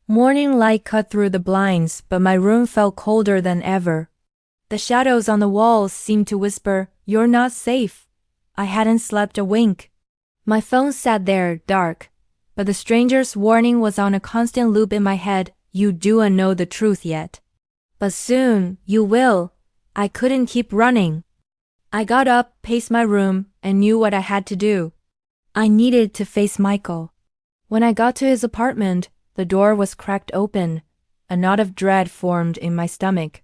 Morning light cut through the blinds, but my room felt colder than ever. The shadows on the walls seemed to whisper, "You're not safe." I hadn't slept a wink. My phone sat there, dark, but the stranger's warning was on a constant loop in my head. You don't know the truth yet. But soon, you will. I couldn't keep running. I got up, paced my room, and knew what I had to do. I needed to face Michael. When I got to his apartment, the door was cracked open. A knot of dread formed in my stomach.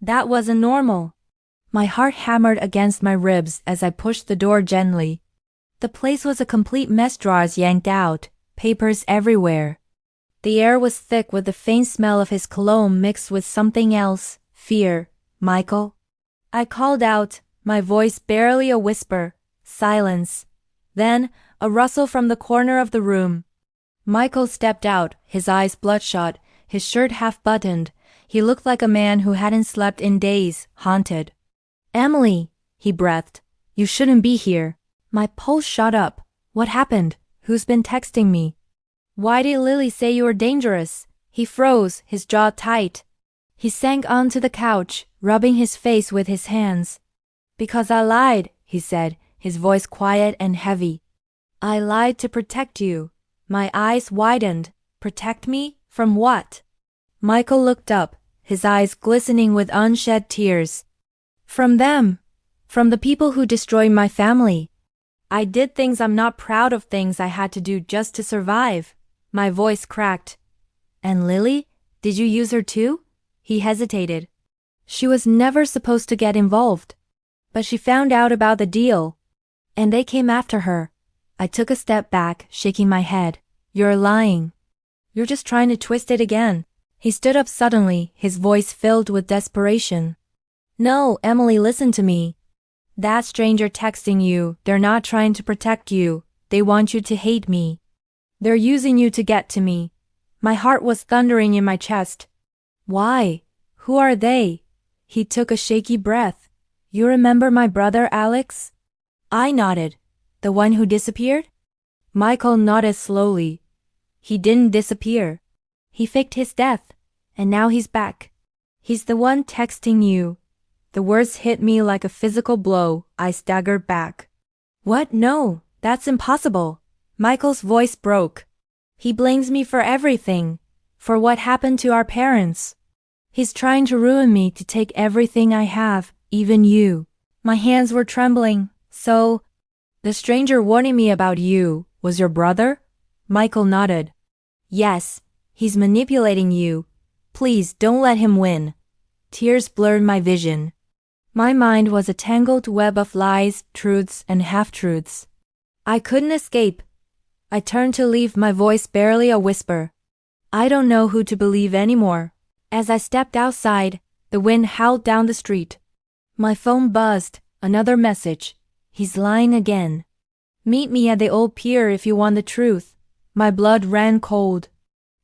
That wasn't normal. My heart hammered against my ribs as I pushed the door gently. The place was a complete mess, drawers yanked out, papers everywhere. The air was thick with the faint smell of his cologne mixed with something else, fear. "Michael?" I called out, my voice barely a whisper. Silence. Then, a rustle from the corner of the room. Michael stepped out, his eyes bloodshot, his shirt half-buttoned. He looked like a man who hadn't slept in days, haunted. "Emily," he breathed, "you shouldn't be here." My pulse shot up. What happened? Who's been texting me? Why did Lily say you were dangerous? He froze, his jaw tight. He sank onto the couch, rubbing his face with his hands. "Because I lied," he said, his voice quiet and heavy. "I lied to protect you." My eyes widened. Protect me? From what? Michael looked up, his eyes glistening with unshed tears. "From them. From the people who destroyed my family. I did things I'm not proud of, things I had to do just to survive." My voice cracked. "And Lily? Did you use her too?" He hesitated. "She was never supposed to get involved. But she found out about the deal. And they came after her." I took a step back, shaking my head. "You're lying. You're just trying to twist it again." He stood up suddenly, his voice filled with desperation. "No, Emily, listen to me. That stranger texting you, they're not trying to protect you. They want you to hate me. They're using you to get to me." My heart was thundering in my chest. "Why? Who are they?" He took a shaky breath. "You remember my brother, Alex?" I nodded. "The one who disappeared?" Michael nodded slowly. "He didn't disappear. He faked his death, and now he's back. He's the one texting you." The words hit me like a physical blow. I staggered back. "What? No, that's impossible." Michael's voice broke. "He blames me for everything. For what happened to our parents. He's trying to ruin me, to take everything I have, even you." My hands were trembling. "So, the stranger warning me about you was your brother?" Michael nodded. "Yes, he's manipulating you. Please don't let him win." Tears blurred my vision. My mind was a tangled web of lies, truths, and half-truths. I couldn't escape. I turned to leave, my voice barely a whisper. I don't know who to believe anymore. As I stepped outside, the wind howled down the street. My phone buzzed. Another message. "He's lying again. Meet me at the old pier if you want the truth." My blood ran cold.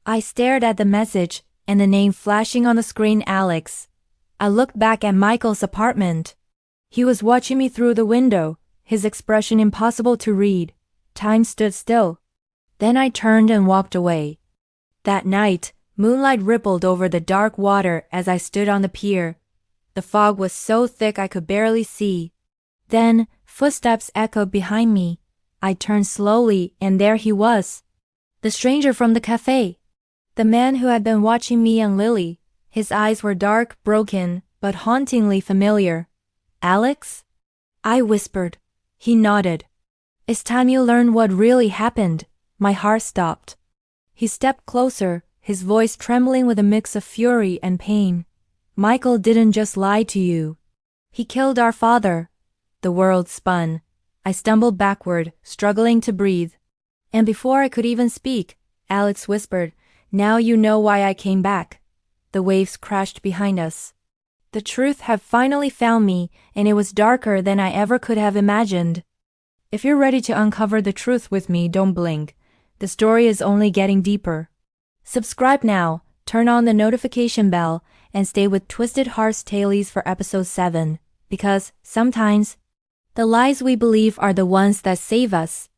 I stared at the message, and the name flashing on the screen, Alex. I looked back at Michael's apartment. He was watching me through the window, his expression impossible to read. Time stood still. Then I turned and walked away. That night, moonlight rippled over the dark water as I stood on the pier. The fog was so thick I could barely see. Then, footsteps echoed behind me. I turned slowly, and there he was. The stranger from the cafe. The man who had been watching me and Lily. His eyes were dark, broken, but hauntingly familiar. "Alex?" I whispered. He nodded. "It's time you learned what really happened." My heart stopped. He stepped closer, his voice trembling with a mix of fury and pain. "Michael didn't just lie to you. He killed our father." The world spun. I stumbled backward, struggling to breathe. And before I could even speak, Alex whispered, "Now you know why I came back." The waves crashed behind us. The truth had finally found me, and it was darker than I ever could have imagined. If you're ready to uncover the truth with me, don't blink. The story is only getting deeper. Subscribe now, turn on the notification bell, and stay with Twisted Hearts Tales for episode 7, because sometimes the lies we believe are the ones that save us.